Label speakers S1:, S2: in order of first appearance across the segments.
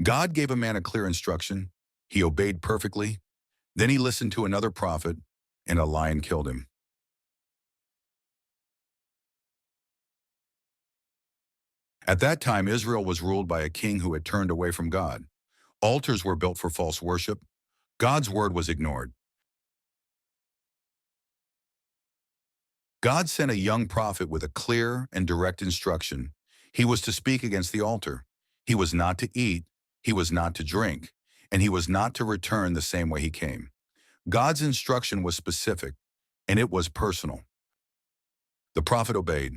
S1: God gave a man a clear instruction. He obeyed perfectly. Then he listened to another prophet, and a lion killed him. At that time, Israel was ruled by a king who had turned away from God. Altars were built for false worship. God's word was ignored. God sent a young prophet with a clear and direct instruction. He was to speak against the altar. He was not to eat, he was not to drink, and he was not to return the same way he came. God's instruction was specific, and it was personal. The prophet obeyed.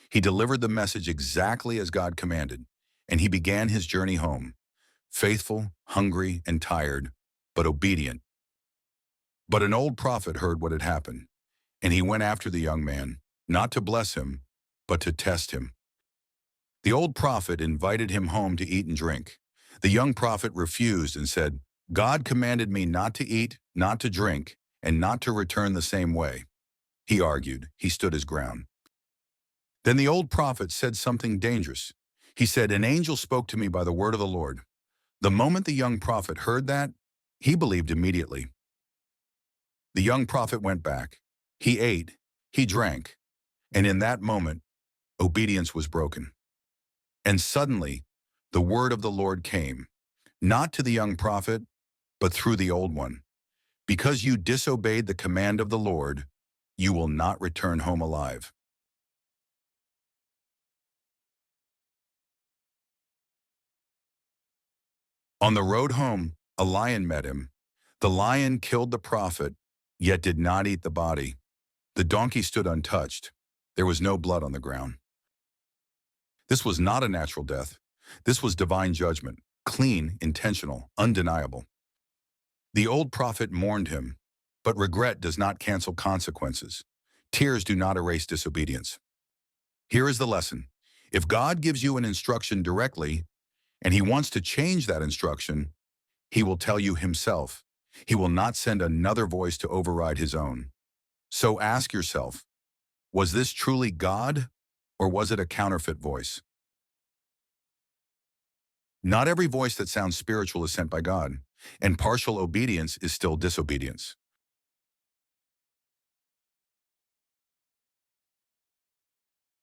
S1: He delivered the message exactly as God commanded, and he began his journey home, faithful, hungry, and tired, but obedient. But an old prophet heard what had happened, and he went after the young man, not to bless him, but to test him. The old prophet invited him home to eat and drink. The young prophet refused and said, "God commanded me not to eat, not to drink, and not to return the same way." He argued. He stood his ground. Then the old prophet said something dangerous. He said, "An angel spoke to me by the word of the Lord." The moment the young prophet heard that, he believed immediately. The young prophet went back. He ate, he drank, and in that moment, obedience was broken. And suddenly, the word of the Lord came, not to the young prophet, but through the old one. "Because you disobeyed the command of the Lord, you will not return home alive." On the road home, a lion met him. The lion killed the prophet, yet did not eat the body. The donkey stood untouched. There was no blood on the ground. This was not a natural death. This was divine judgment, clean, intentional, undeniable. The old prophet mourned him, but regret does not cancel consequences. Tears do not erase disobedience. Here is the lesson. If God gives you an instruction directly, and he wants to change that instruction, he will tell you himself. He will not send another voice to override his own. So ask yourself, was this truly God, or was it a counterfeit voice? Not every voice that sounds spiritual is sent by God, and partial obedience is still disobedience.